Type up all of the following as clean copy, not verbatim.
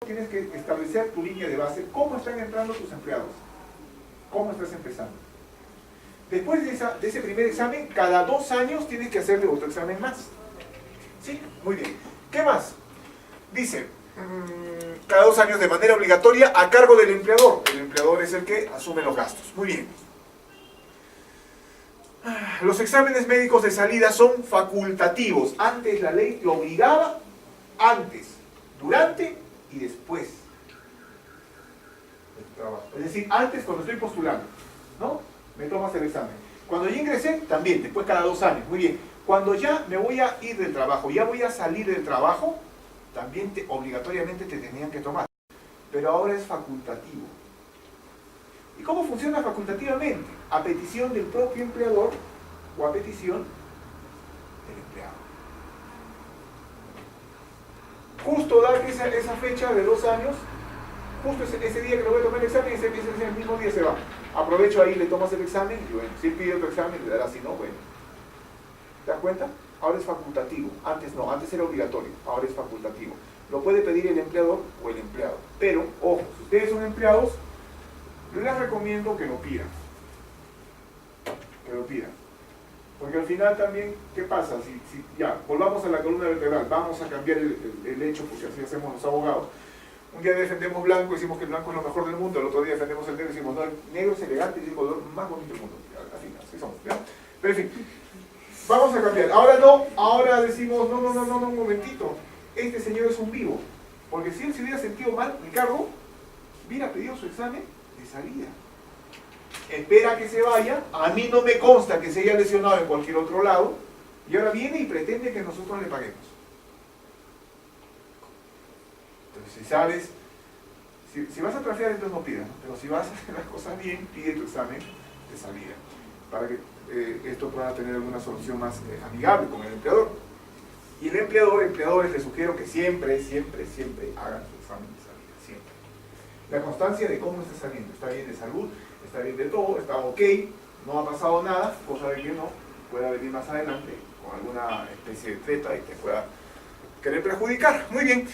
tienes que establecer tu línea de base, cómo están entrando tus empleados, cómo estás empezando. Después de ese primer examen, cada 2 años tienes que hacerle otro examen más. ¿Sí? Muy bien. ¿Qué más? Dice, cada 2 años de manera obligatoria a cargo del empleador. El empleador es el que asume los gastos. Muy bien. Los exámenes médicos de salida son facultativos. Antes la ley te obligaba, antes, durante y después del trabajo. Es decir, antes cuando estoy postulando, ¿no? Me tomas el examen. Cuando ya ingresé, también, después cada 2 años. Muy bien. Cuando ya me voy a ir del trabajo, ya voy a salir del trabajo, también obligatoriamente te tenían que tomar. Pero ahora es facultativo. ¿Y cómo funciona facultativamente? A petición del propio empleador o a petición del empleado. Justo dar esa fecha de 2 años, justo ese día que lo voy a tomar el examen, ese mismo día se va. Aprovecho ahí, le tomas el examen y bueno, si pide otro examen, le dará, si no, bueno. ¿Te das cuenta? Ahora es facultativo. Antes no, antes era obligatorio, ahora es facultativo. Lo puede pedir el empleador o el empleado. Pero, ojo, si ustedes son empleados, yo les recomiendo que lo pidan. Que lo pidan. Porque al final también, ¿qué pasa? Si ya, volvamos a la columna vertebral, vamos a cambiar el hecho, porque así hacemos los abogados. Un día defendemos blanco y decimos que el blanco es lo mejor del mundo, el otro día defendemos el negro y decimos, no, el negro es elegante y es el color más bonito del mundo. Así somos, ¿ya? Pero en fin, vamos a cambiar. Ahora no, ahora decimos, no, un momentito. Este señor es un vivo. Porque si él se hubiera sentido mal, Ricardo hubiera pedido su examen de salida. Espera que se vaya, a mí no me consta que se haya lesionado en cualquier otro lado, y ahora viene y pretende que nosotros le paguemos. Entonces, si sabes, si vas a trafiar, entonces no pidas, ¿no? Pero si vas a hacer las cosas bien, pide tu examen de salida, para que esto pueda tener alguna solución más amigable con el empleador. Y el empleadores, les sugiero que siempre hagan su examen de salida, siempre. La constancia de cómo está saliendo, está bien de salud, está bien de todo, está ok, no ha pasado nada, cosa de que no pueda venir más adelante con alguna especie de treta y te pueda querer perjudicar. Muy bien.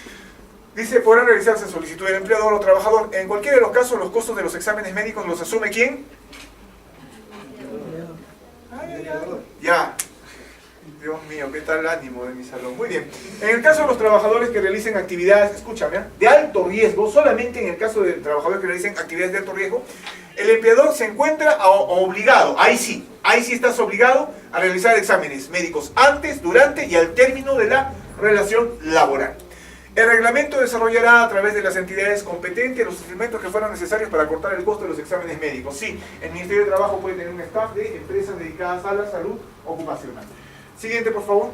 Dice, podrán realizarse solicitud del empleador o trabajador. En cualquiera de los casos, los costos de los exámenes médicos los asume ¿quién? Ya. Dios mío, qué tal ánimo de mi salón. Muy bien. En el caso de los trabajadores que realicen actividades, escúchame, de alto riesgo, solamente en el caso de trabajadores que realicen actividades de alto riesgo, el empleador se encuentra obligado, ahí sí estás obligado a realizar exámenes médicos antes, durante y al término de la relación laboral. El reglamento desarrollará a través de las entidades competentes los instrumentos que fueran necesarios para cortar el costo de los exámenes médicos. Sí, el Ministerio de Trabajo puede tener un staff de empresas dedicadas a la salud ocupacional. Siguiente, por favor.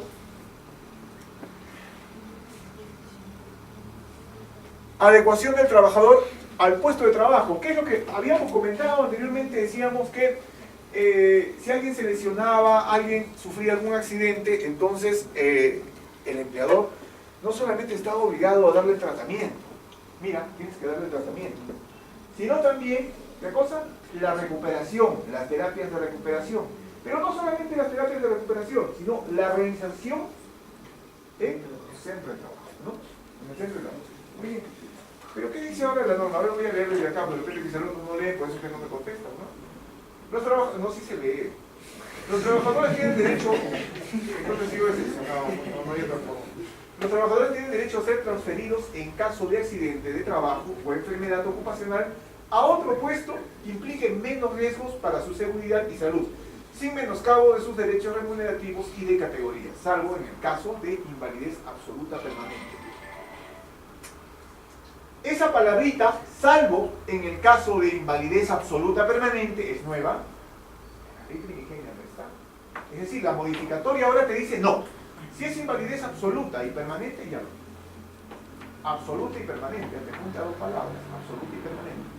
Adecuación del trabajador al puesto de trabajo. ¿Qué es lo que habíamos comentado anteriormente? Decíamos que si alguien se lesionaba, alguien sufría algún accidente, entonces el empleador no solamente estaba obligado a darle tratamiento. Mira, tienes que darle tratamiento. Sino también, ¿qué cosa? La recuperación, las terapias de recuperación. Pero no solamente las terapias de recuperación, sino la reinserción en el centro de trabajo, ¿no? En el centro de trabajo. Muy bien. Pero ¿qué dice ahora la norma? Ahora voy a leerlo de acá, pero de repente mis alumnos no leen, por eso es que no me contestan, ¿no? Los trabajadores, no, sí se lee. Los trabajadores tienen derecho, entonces sigo decepcionado, no hay otra forma. Los trabajadores tienen derecho a ser transferidos en caso de accidente de trabajo o enfermedad ocupacional a otro puesto que implique menos riesgos para su seguridad y salud, sin menoscabo de sus derechos remunerativos y de categoría, salvo en el caso de invalidez absoluta permanente. Esa palabrita, salvo en el caso de invalidez absoluta permanente, es nueva. La ley primigenia no está. Es decir, la modificatoria ahora te dice no. Si es invalidez absoluta y permanente, ya no. Absoluta y permanente, te junta 2 palabras, absoluta y permanente.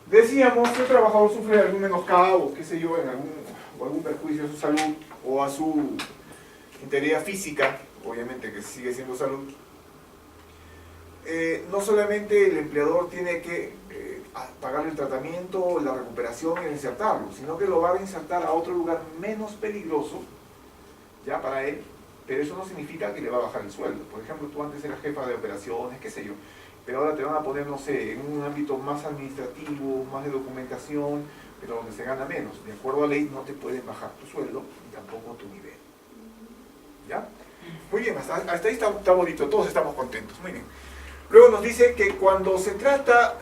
Decíamos que el trabajador sufre algún menoscabo, qué sé yo, o algún perjuicio a su salud o a su integridad física, obviamente que sigue siendo salud. No solamente el empleador tiene que pagar el tratamiento, la recuperación y insertarlo, sino que lo va a insertar a otro lugar menos peligroso, ya para él, pero eso no significa que le va a bajar el sueldo. Por ejemplo, tú antes eras jefa de operaciones, qué sé yo, pero ahora te van a poner, no sé, en un ámbito más administrativo, más de documentación, pero donde se gana menos. De acuerdo a ley no te pueden bajar tu sueldo y tampoco tu nivel. ¿Ya? Muy bien, hasta ahí está bonito, todos estamos contentos. Muy bien. Luego nos dice que cuando se trata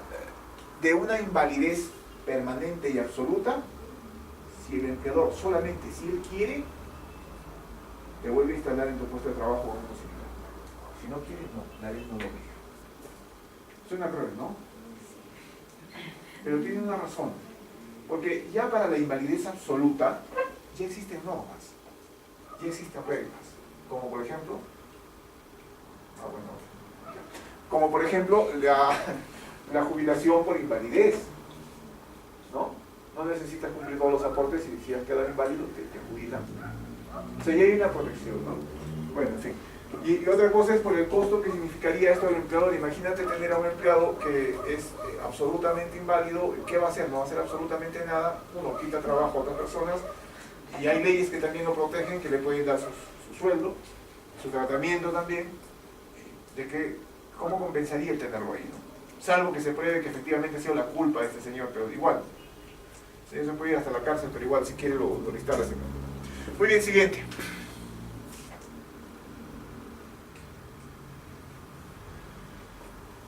de una invalidez permanente y absoluta, si el empleador solamente si él quiere, te vuelve a instalar en tu puesto de trabajo o algo similar. Si no quiere, no, la ley no lo obliga. Suena cruel, ¿no? Pero tiene una razón. Porque ya para la invalidez absoluta, ya existen normas, ya existen reglas. Como por ejemplo, como por ejemplo la jubilación por invalidez, ¿no? No necesitas cumplir todos los aportes y si has quedado inválido te jubilan. O sea, ya hay una protección, ¿no? Bueno, en fin. Y otra cosa es por el costo que significaría esto del empleador. Imagínate tener a un empleado que es absolutamente inválido. ¿Qué va a hacer? No va a hacer absolutamente nada. Uno, quita trabajo a otras personas. Y hay leyes que también lo protegen, que le pueden dar su sueldo, su tratamiento también. De que, ¿cómo compensaría el tenerlo ahí, no? Salvo que se pruebe que efectivamente ha sido la culpa de este señor, pero igual. Se puede ir hasta la cárcel, pero igual si quiere lo instala. Muy bien, siguiente.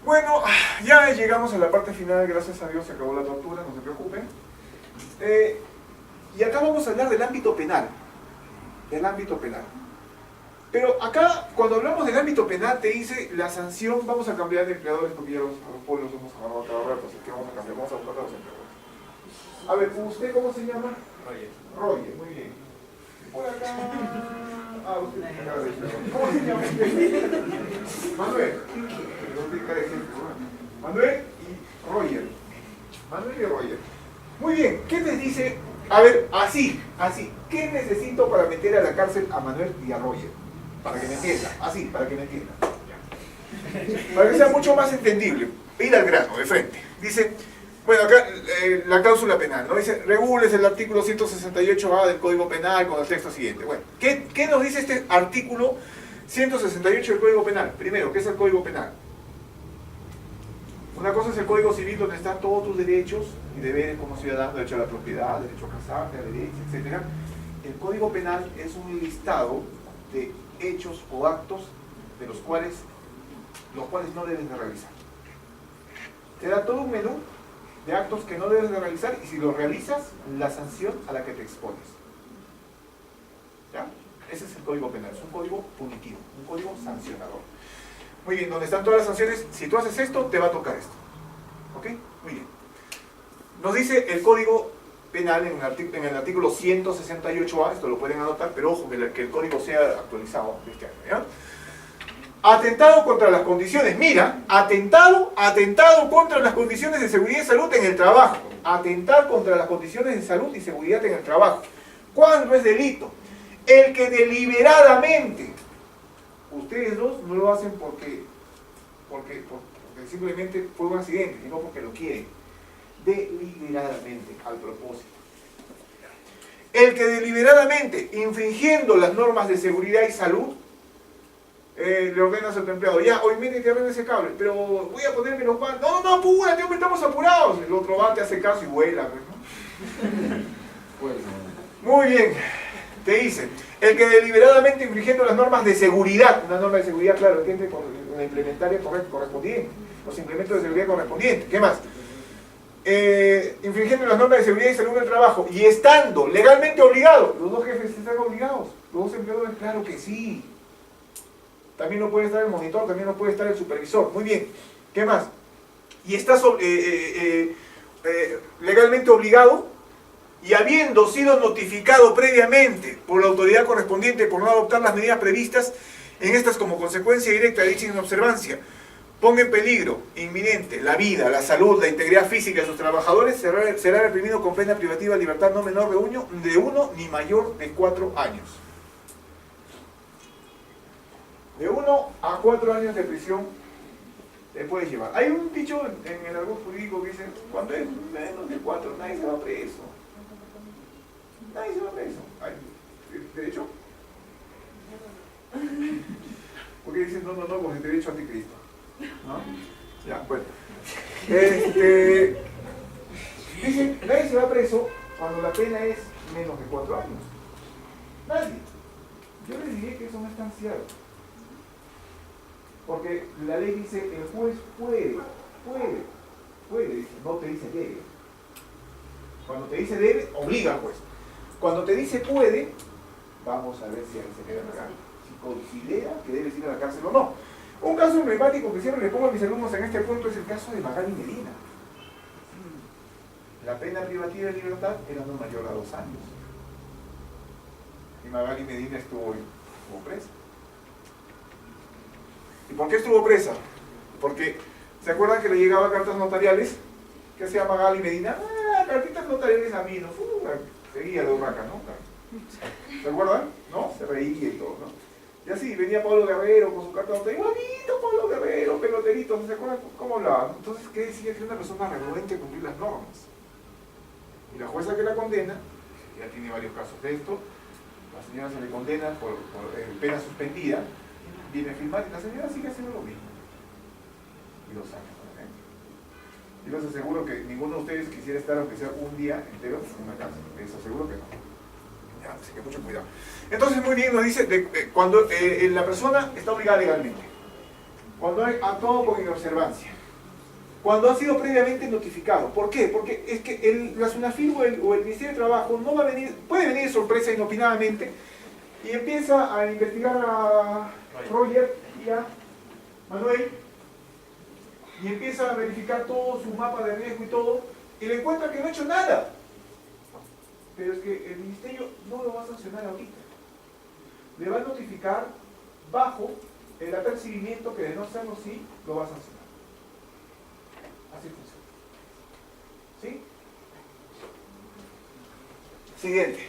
Bueno, ya llegamos a la parte final, gracias a Dios se acabó la tortura, no se preocupen. Y acá vamos a hablar del ámbito penal. Del ámbito penal. Pero acá, cuando hablamos del ámbito penal, te dice la sanción, vamos a cambiar de empleadores porque ya los pueblos hemos agarrado cada rato, así que vamos a cambiar, vamos a buscar a los empleadores. A ver, ¿usted cómo se llama? Roger, muy bien. Por acá. Usted acá de ¿cómo se llama usted? Manuel. Manuel y Roger. Manuel y Roger. Muy bien, ¿qué les dice? A ver, así. ¿Qué necesito para meter a la cárcel a Manuel y a Roger? Para que me entienda, así, para que me entienda. Para que sea mucho más entendible. Ir al grano, de frente. Dice, bueno, acá la cláusula penal, ¿no? Dice, regules el artículo 168A del Código Penal con el texto siguiente. Bueno, ¿qué nos dice este artículo 168 del Código Penal? Primero, ¿qué es el Código Penal? Una cosa es el Código Civil, donde están todos tus derechos y deberes como ciudadano, derecho a la propiedad, derecho a casarte, a la herencia, etc. El Código Penal es un listado de hechos o actos de los cuales no debes de realizar. Te da todo un menú de actos que no debes de realizar y si los realizas, la sanción a la que te expones. ¿Ya? Ese es el Código Penal, es un código punitivo, un código sancionador. Muy bien, donde están todas las sanciones, si tú haces esto, te va a tocar esto. ¿Ok? Muy bien. Nos dice el Código Penal en el artículo 168A, esto lo pueden anotar, pero ojo, que el código sea actualizado de este año, ¿ya? Atentado contra las condiciones, mira, atentado contra las condiciones de seguridad y salud en el trabajo. Atentar contra las condiciones de salud y seguridad en el trabajo. ¿Cuándo es delito? El que deliberadamente, ustedes dos no lo hacen porque simplemente fue un accidente, sino porque lo quieren. Deliberadamente, al propósito. El que deliberadamente, infringiendo las normas de seguridad y salud, le ordenas a tu empleado, ya, hoy mire, te arregla ese cable, pero voy a ponerme los guantes. No, apúrate, hombre, estamos apurados. El otro va, te hace caso y vuela, ¿no? Muy bien, te dice, el que deliberadamente infringiendo las normas de seguridad, una norma de seguridad, claro, entiende, con la implementaria correspondiente, los implementos de seguridad correspondientes, ¿qué más? Infringiendo las normas de seguridad y salud del trabajo y estando legalmente obligado, los dos jefes están obligados, los dos empleadores, claro que sí. También no puede estar el monitor, también no puede estar el supervisor. Muy bien, ¿qué más? Y estás legalmente obligado y habiendo sido notificado previamente por la autoridad correspondiente por no adoptar las medidas previstas en estas como consecuencia directa de dicha inobservancia, ponga en peligro inminente la vida, la salud, la integridad física de sus trabajadores, será reprimido con pena privativa de libertad no menor de uno ni mayor de 4 años. De 1 a 4 años de prisión te puedes llevar. Hay un dicho en el argot jurídico que dice, cuando es menos de 4 nadie se va preso. Nadie se va preso. De hecho, Porque dicen no, con el derecho anticristo, ¿no? Ya, bueno. Dicen, nadie se va preso cuando la pena es menos de 4 años. Nadie. Yo les diría que eso no es tan cierto. Porque la ley dice, el juez puede, dice, no te dice debe. Cuando te dice debe, obliga al juez. Cuando te dice puede, vamos a ver si se queda en la cárcel. Si considera que debes ir a la cárcel o no. Un caso emblemático que siempre le pongo a mis alumnos en este punto es el caso de Magali Medina. La pena privativa de libertad era no mayor a 2 años. Y Magali Medina estuvo presa. ¿Y por qué estuvo presa? Porque, ¿se acuerdan que le llegaban cartas notariales? ¿Qué hacía Magali Medina? Cartitas notariales a mí, ¿no? Seguía de Urraca, ¿no? ¿Se acuerdan? ¿No? Se reía y todo, ¿no? Y así, venía Pablo Guerrero con su carta notarial, igualito Pablo Guerrero, peloterito, ¿no se acuerdan cómo hablaba? Entonces, ¿qué decía? Que era una persona renuente a cumplir las normas. Y la jueza que la condena, ya tiene varios casos de esto, la señora se le condena por pena suspendida, viene a firmar y la señora sigue haciendo lo mismo. Y 2 años, por ejemplo. Yo les aseguro que ninguno de ustedes quisiera estar, aunque sea un día entero, en una cárcel. Les aseguro que no. Ya, así que mucho cuidado. Entonces, muy bien, nos dice, cuando la persona está obligada legalmente, cuando ha actuado con inobservancia, cuando ha sido previamente notificado. ¿Por qué? Porque es que la SUNAFIL o el Ministerio de Trabajo no va a venir, puede venir de sorpresa inopinadamente y empieza a investigar a Roger y a Manuel y empieza a verificar todo su mapa de riesgo y todo y le encuentra que no ha hecho nada. Pero es que el Ministerio no lo va a sancionar ahorita. Le va a notificar bajo el apercibimiento que de no serlo así, lo va a sancionar. Así funciona. ¿Sí? Siguiente.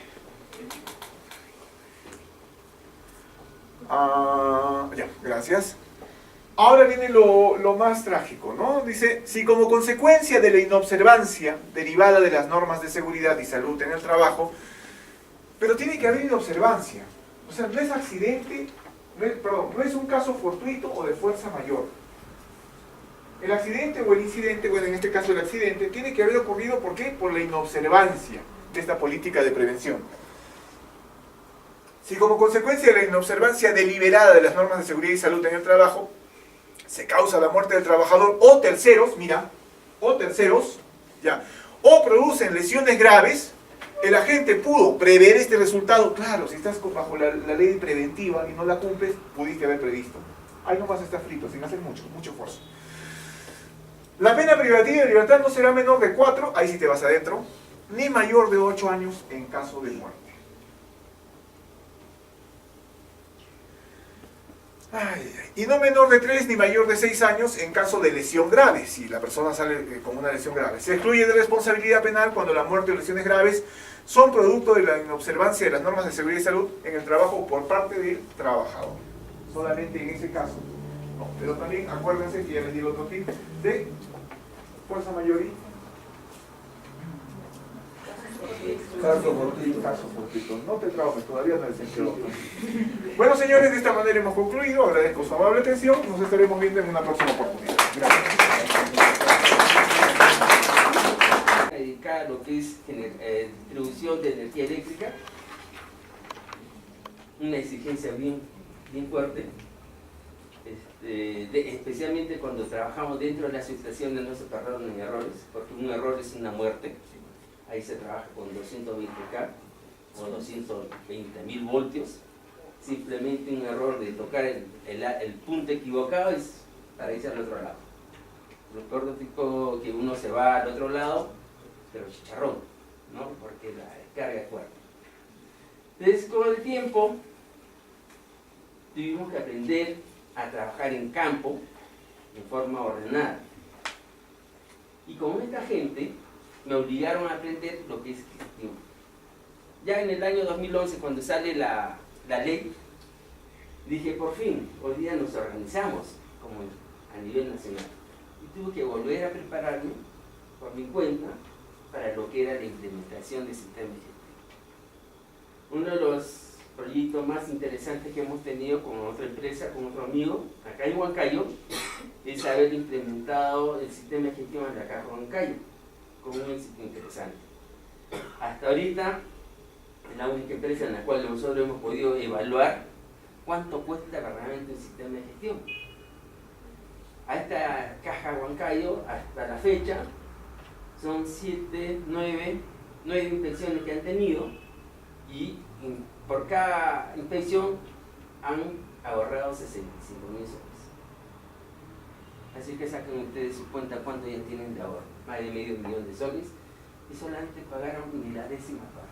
Ya, gracias. Ahora viene lo más trágico, ¿no? Dice, si como consecuencia de la inobservancia derivada de las normas de seguridad y salud en el trabajo, pero tiene que haber inobservancia. O sea, no es accidente, no es un caso fortuito o de fuerza mayor. El accidente o el incidente, bueno, en este caso el accidente, tiene que haber ocurrido, ¿por qué? Por la inobservancia de esta política de prevención. Si como consecuencia de la inobservancia deliberada de las normas de seguridad y salud en el trabajo, se causa la muerte del trabajador o terceros, mira, o producen lesiones graves, el agente pudo prever este resultado. Claro, si estás bajo la ley preventiva y no la cumples, pudiste haber previsto. Ahí nomás está frito, sin hacer mucho esfuerzo. La pena privativa de libertad no será menor de 4, ahí sí te vas adentro, ni mayor de 8 años en caso de muerte. Y no menor de 3 ni mayor de 6 años en caso de lesión grave, si la persona sale con una lesión grave. Se excluye de responsabilidad penal cuando la muerte o lesiones graves son producto de la inobservancia de las normas de seguridad y salud en el trabajo por parte del trabajador. Solamente en ese caso. No, pero también acuérdense que ya les di otro tip de fuerza mayor y caso fortuito. No te traumes, todavía no es el otro. Bueno, señores, de esta manera hemos concluido. Agradezco su amable atención. Nos estaremos viendo en una próxima oportunidad. Gracias. Dedicar lo que es distribución de energía eléctrica, una exigencia bien fuerte, especialmente cuando trabajamos dentro de las estaciones no se perdonan errores, porque un error es una muerte. Ahí se trabaja con 220K o 220.000 voltios. Simplemente un error de tocar el punto equivocado es para irse al otro lado. Lo peor es que uno se va al otro lado, pero chicharrón, ¿no? Porque la descarga es fuerte. Entonces, con el tiempo, tuvimos que aprender a trabajar en campo en forma ordenada. Y con esta gente me obligaron a aprender lo que es gestión. Ya en el año 2011, cuando sale la ley, dije, por fin, hoy día nos organizamos como a nivel nacional. Y tuve que volver a prepararme por mi cuenta para lo que era la implementación del sistema de gestión. Uno de los proyecto más interesante que hemos tenido con otra empresa, con otro amigo, acá en Huancayo, es haber implementado el sistema de gestión en la Caja Huancayo, con un éxito interesante. Hasta ahorita, es la única empresa en la cual nosotros hemos podido evaluar cuánto cuesta realmente el sistema de gestión. A esta Caja Huancayo, hasta la fecha, son 9 inspecciones que han tenido y por cada inspección han ahorrado 65.000 soles. Así que saquen ustedes su cuenta cuánto ya tienen de ahorro, más de medio millón de soles, y solamente pagaron ni la décima parte.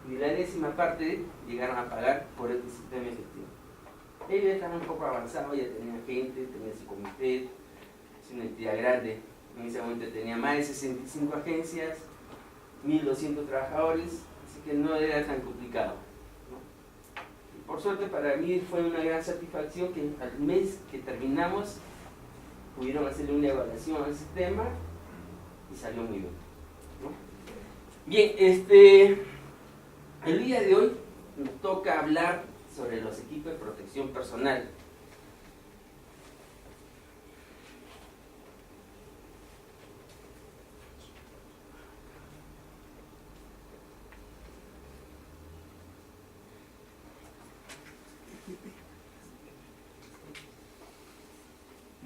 Ni la décima parte llegaron a pagar por este sistema de gestión. Ellos ya estaban un poco avanzados, ya tenían gente, tenían su comité, es una entidad grande. En ese momento tenía más de 65 agencias, 1.200 trabajadores, así que no era tan complicado, ¿no? Y por suerte para mí fue una gran satisfacción que al mes que terminamos pudieron hacerle una evaluación al sistema y salió muy bien, ¿no? Bien, el día de hoy nos toca hablar sobre los equipos de protección personal.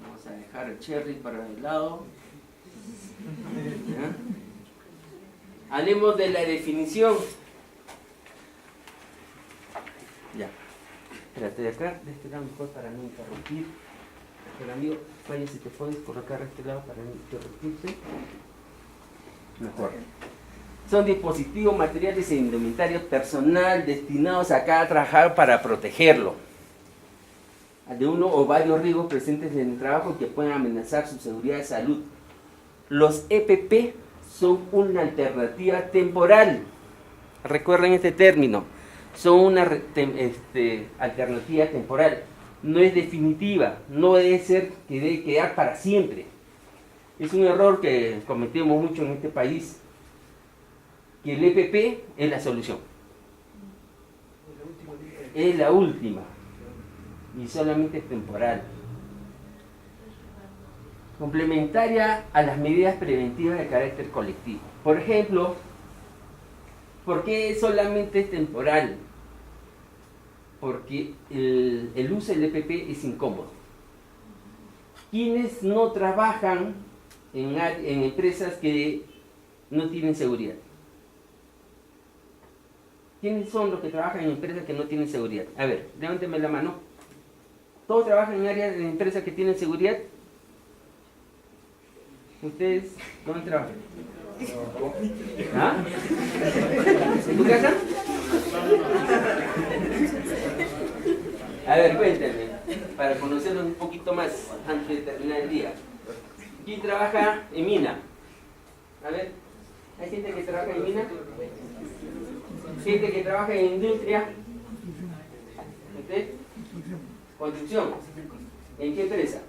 Vamos a dejar el cherry para el lado. ¿Ya? Hablemos de la definición. Ya. Espérate de acá, de este lado mejor para no interrumpir. El amigo, vaya si te puedes colocar a este lado para no interrumpirse. Mejor. Son dispositivos, materiales e indumentarios personal destinados acá a trabajar para protegerlo de uno o varios riesgos presentes en el trabajo que pueden amenazar su seguridad de salud. Los EPP son una alternativa temporal. Recuerden este término. Son una alternativa temporal. No es definitiva. No debe ser que debe quedar para siempre. Es un error que cometemos mucho en este país. Que el EPP es la solución. Es la última. Y solamente es temporal. Complementaria a las medidas preventivas de carácter colectivo. Por ejemplo, ¿por qué solamente es temporal? Porque el uso del EPP es incómodo. ¿Quiénes no trabajan en empresas que no tienen seguridad? ¿Quiénes son los que trabajan en empresas que no tienen seguridad? A ver, levánteme la mano. ¿Todos trabajan en áreas de empresas que tienen seguridad? ¿Ustedes dónde trabajan? ¿Ah? ¿En tu casa? A ver, cuéntenme, para conocerlos un poquito más antes de terminar el día. ¿Quién trabaja en mina? A ver, ¿hay gente que trabaja en mina? ¿Gente que trabaja en industria? ¿Usted? ¿Construcción? ¿En qué empresa?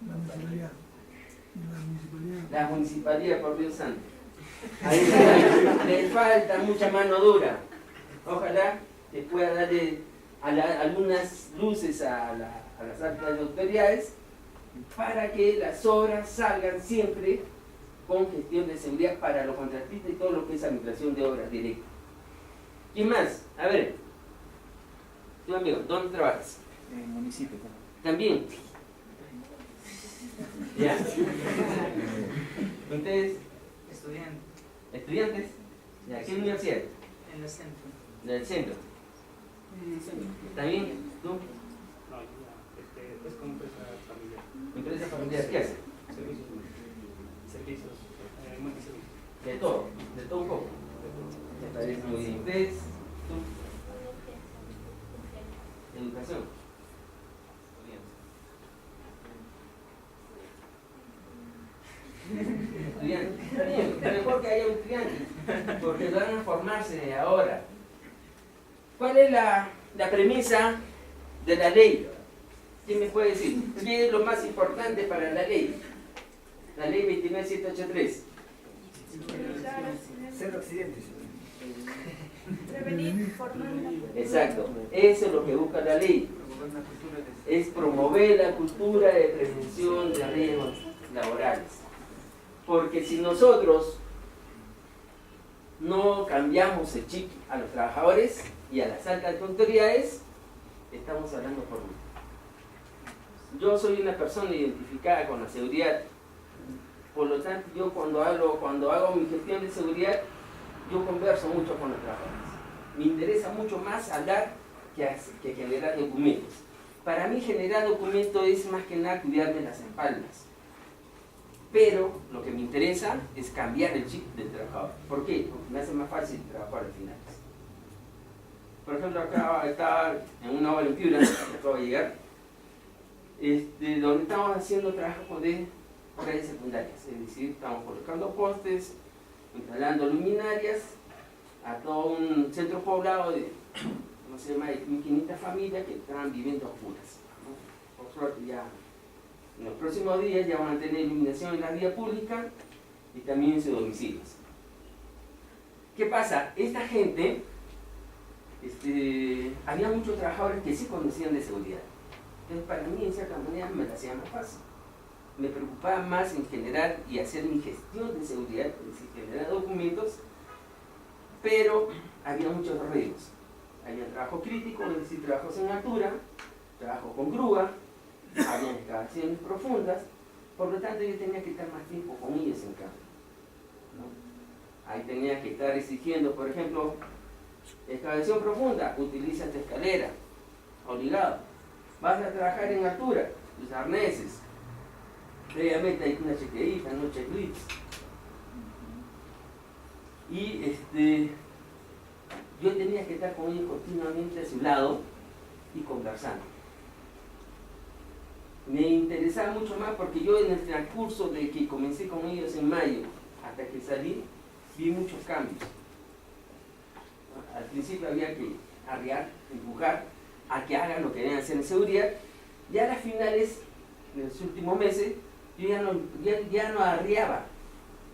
La municipalidad. La municipalidad, por Dios santo. Ahí le falta mucha mano dura. Ojalá que pueda darle algunas luces a las altas autoridades para que las obras salgan siempre con gestión de seguridad para los contratistas y todo lo que es administración de obras directas. ¿Quién más? A ver, tu amigo, ¿dónde trabajas? En el municipio. También. Ya. ¿Ustedes? Estudiante. ¿Estudiantes? ¿De qué universidad? En el centro. Del centro. ¿Está bien? ¿Tú? No, ya, es como empresa familiar. ¿Empresa familiar? ¿Qué hace? Servicios, multiservicios. De todo un poco. Me parece muy bien. ¿Ustedes? ¿Tú? Educación. Estudiantes. Está bien, mejor que haya un estudiante, porque van a formarse ahora. ¿Cuál es la premisa de la ley? ¿Quién me puede decir? ¿Qué es lo más importante para la ley? La ley 29783. Cero accidentes. Prevenir. Exacto, eso es lo que busca la ley, es promover la cultura de prevención de riesgos laborales. Porque si nosotros no cambiamos el chip a los trabajadores y a las altas autoridades, estamos hablando por mí. Yo soy una persona identificada con la seguridad, por lo tanto yo cuando hago mi gestión de seguridad, yo converso mucho con los trabajadores. Me interesa mucho más hablar que generar documentos. Para mí generar documentos es más que nada cuidarme las espaldas. Pero lo que me interesa es cambiar el chip del trabajador. ¿Por qué? Porque me hace más fácil trabajar al final. Por ejemplo, acá estaba en una obra en Piura, que acabo de llegar, donde estamos haciendo trabajo de redes secundarias. Es decir, estamos colocando postes, instalando luminarias a todo un centro poblado de, no sé, más de 1.500 familias que estaban viviendo oscuras, ¿no? Por suerte ya en los próximos días ya van a tener iluminación en la vía pública y también en sus domicilios. ¿Qué pasa? Esta gente, había muchos trabajadores que sí conocían de seguridad. Entonces para mí en cierta manera me la hacía más fácil. Me preocupaba más en generar y hacer mi gestión de seguridad, es decir, generar documentos, pero había muchos riesgos. Había trabajo crítico, es decir, trabajos en altura, trabajo con grúa, había excavaciones profundas, por lo tanto yo tenía que estar más tiempo con ellos en campo, ¿no? Ahí tenía que estar exigiendo, por ejemplo, excavación profunda, utiliza esta escalera, obligado. Vas a trabajar en altura, tus arneses, previamente hay una chequeadita, no checklist. Y yo tenía que estar con ellos continuamente a su lado y conversando. Me interesaba mucho más porque yo en el transcurso de que comencé con ellos en mayo hasta que salí, vi muchos cambios. Al principio había que arriar, empujar a que hagan lo que deben hacer en seguridad, y a las finales, en los últimos meses, yo ya no arriaba,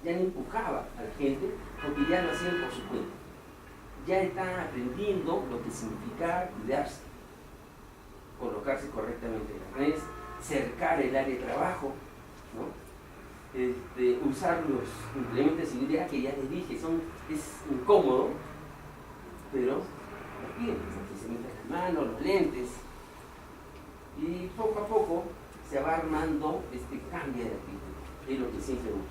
ya no empujaba a la gente, porque ya lo hacían por su cuenta. Ya estaban aprendiendo lo que significaba cuidarse, colocarse correctamente en las redes, cercar el área de trabajo, ¿no? Usar los implementos de seguridad que ya les dije, es incómodo, pero los piden, que se metan las manos, los lentes, y poco a poco se va armando este cambio de actitud, es lo que siempre busco.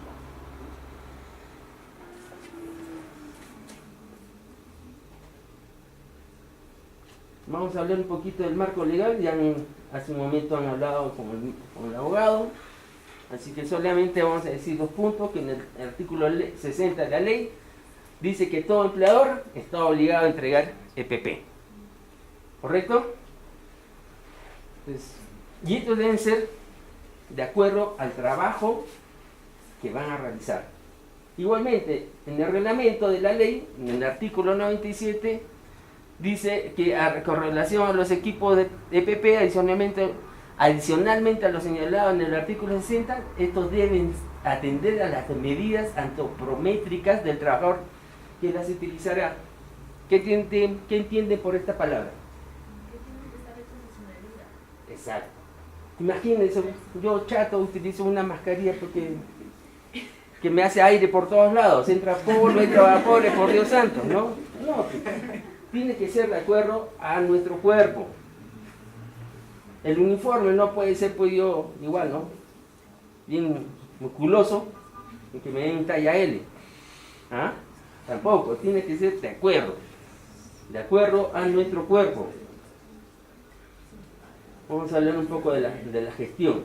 Vamos a hablar un poquito del marco legal, ya hace un momento han hablado con el abogado, así que solamente vamos a decir 2 puntos, que en el artículo 60 de la ley dice que todo empleador está obligado a entregar EPP, ¿correcto? Pues, y estos deben ser de acuerdo al trabajo que van a realizar. Igualmente, en el reglamento de la ley, en el artículo 97, dice que con relación a los equipos de EPP, adicionalmente a lo señalado en el artículo 60, estos deben atender a las medidas antropométricas del trabajador que las utilizará. ¿Qué entiende por esta palabra? Que tienen que estar hechos a su medida. Exacto. Imagínense, yo chato utilizo una mascarilla porque que me hace aire por todos lados, entra polvo, entra vapor, por Dios santo, ¿no? No, tiene que ser de acuerdo a nuestro cuerpo. El uniforme no puede ser pues yo igual, ¿no? Bien musculoso y que me den talla L. ¿Ah? Tampoco, tiene que ser de acuerdo a nuestro cuerpo. Vamos a hablar un poco de la gestión.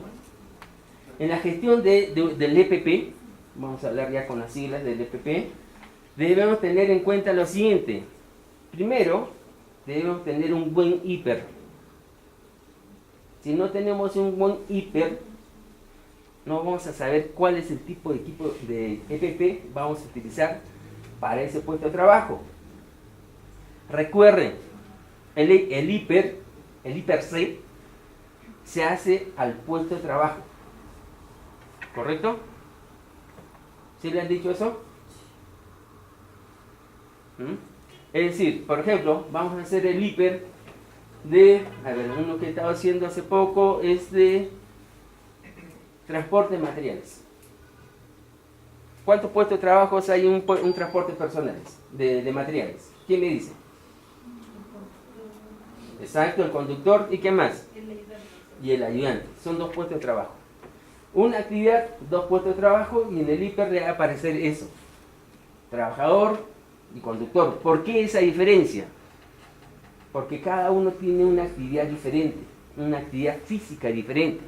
En la gestión del EPP, vamos a hablar ya con las siglas del EPP, debemos tener en cuenta lo siguiente. Primero, debemos tener un buen hiper. Si no tenemos un buen hiper, no vamos a saber cuál es el tipo de equipo de EPP vamos a utilizar para ese puesto de trabajo. Recuerden, el hiper C se hace al puesto de trabajo. ¿Correcto? ¿Sí le han dicho eso? Es decir, por ejemplo, vamos a hacer el hiper de, a ver, uno que estaba haciendo hace poco es de transporte de materiales. ¿Cuántos puestos de trabajo hay en un transporte personales de materiales? ¿Quién me dice? Exacto, el conductor y ¿qué más? Y el ayudante. Son 2 puestos de trabajo. Una actividad, 2 puestos de trabajo y en el hiper le va a aparecer eso. Trabajador y conductor. ¿Por qué esa diferencia? Porque cada uno tiene una actividad diferente, una actividad física diferente.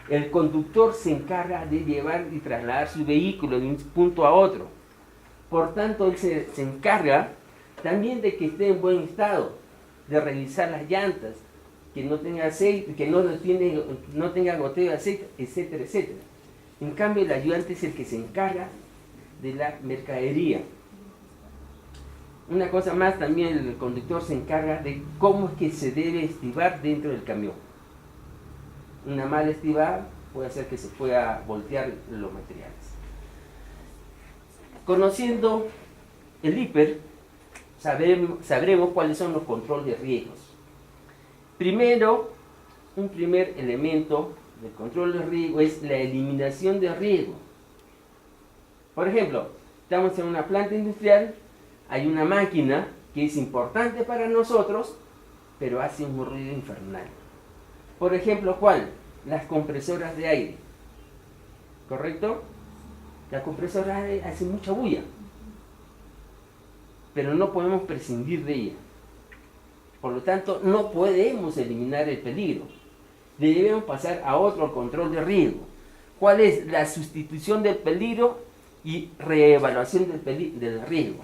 El conductor se encarga de llevar y trasladar su vehículo de un punto a otro. Por tanto, él se encarga también de que esté en buen estado, de revisar las llantas, que no tenga aceite, que no tenga goteo de aceite, etcétera, etcétera. En cambio, el ayudante es el que se encarga de la mercadería. Una cosa más, también el conductor se encarga de cómo es que se debe estivar dentro del camión. Una mala estivada puede hacer que se pueda voltear los materiales. Conociendo el hiper, sabremos cuáles son los controles de riesgos. Primero, un primer elemento del control de riesgo es la eliminación de riesgo. Por ejemplo, estamos en una planta industrial, hay una máquina que es importante para nosotros, pero hace un ruido infernal. Por ejemplo, ¿cuál? Las compresoras de aire. ¿Correcto? Las compresoras de aire hacen mucha bulla, pero no podemos prescindir de ella. Por lo tanto, no podemos eliminar el peligro. Debemos pasar a otro control de riesgo. ¿Cuál es? La sustitución del peligro y reevaluación del riesgo.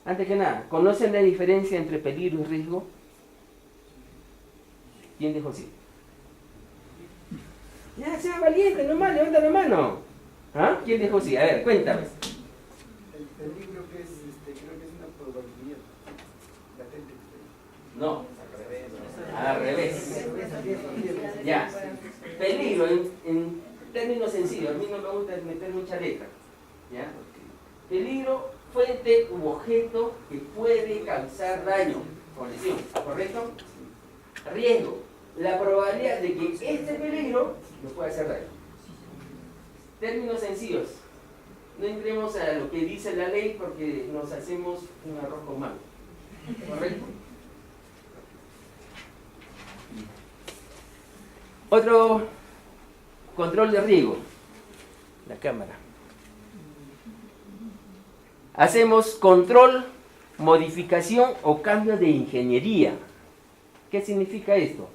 Antes que nada, ¿conocen la diferencia entre peligro y riesgo? ¿Quién dijo sí? Ya, sea valiente, nomás, levanta la mano. ¿Ah? ¿Quién dijo sí? A ver, cuéntame. El peligro que es, creo que es una probabilidad latente. No, al revés. Ya, peligro en términos sencillos, a mí no me gusta meter mucha letra. ¿Ya? Peligro, fuente u objeto que puede causar daño o lesión, ¿correcto? Riesgo, la probabilidad de que este peligro nos pueda hacer daño. Términos sencillos, no entremos a lo que dice la ley porque nos hacemos un arroz con mango, ¿correcto? Otro control de riesgo, la cámara. Hacemos control, modificación o cambio de ingeniería. ¿Qué significa esto?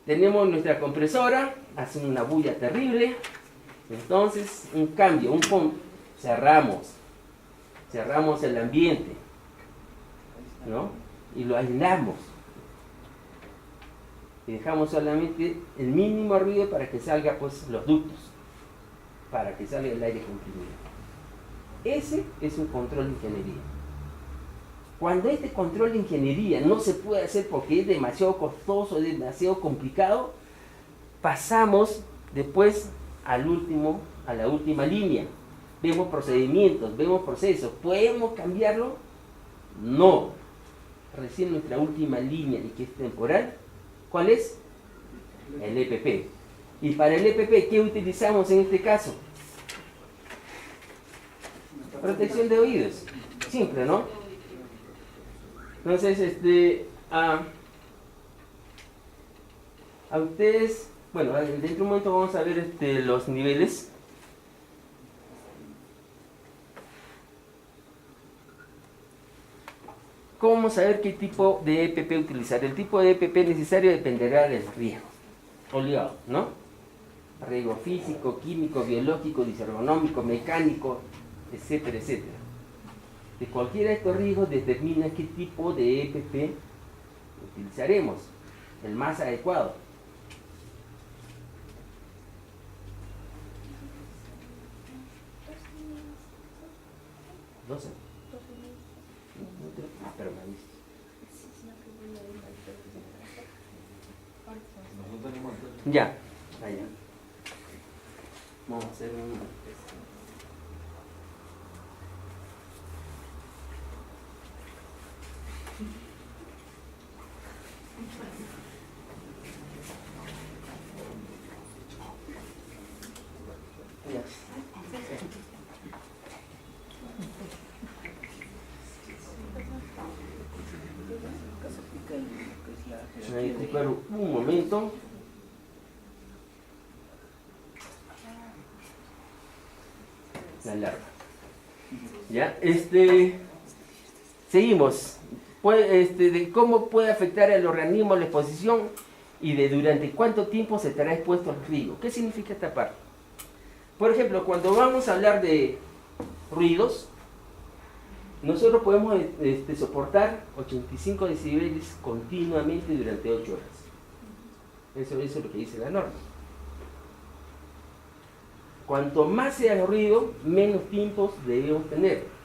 Tenemos nuestra compresora, hace una bulla terrible, entonces un cambio, un pum, cerramos el ambiente, ¿no? Y lo aislamos. Y dejamos solamente el mínimo ruido para que salga pues los ductos, para que salga el aire comprimido. Ese es un control de ingeniería. Cuando este control de ingeniería no se puede hacer porque es demasiado costoso, demasiado complicado, pasamos después a la última línea. Vemos procedimientos, vemos procesos. ¿Podemos cambiarlo? No. Recién nuestra última línea y que es temporal, ¿cuál es? El EPP. Y para el EPP, ¿qué utilizamos en este caso? Protección de oídos. Simple, ¿no? Entonces, a ustedes, bueno, dentro de un momento vamos a ver los niveles. ¿Cómo saber qué tipo de EPP utilizar? El tipo de EPP necesario dependerá del riesgo. Obligado, ¿no? Riesgo físico, químico, biológico, disergonómico, mecánico, etcétera, etcétera. De cualquiera de estos riesgos determina qué tipo de EPP utilizaremos, el más adecuado. ¿12? Pero me aviso. Ya, allá. Vamos a hacer un... Ahí recupero un momento. La alarma. Ya, seguimos. De cómo puede afectar al organismo la exposición y de durante cuánto tiempo se estará expuesto al riesgo. ¿Qué significa esta parte? Por ejemplo, cuando vamos a hablar de ruidos, nosotros podemos soportar 85 decibeles continuamente durante 8 horas. Eso es lo que dice la norma. Cuanto más sea el ruido, menos tiempos debemos tener.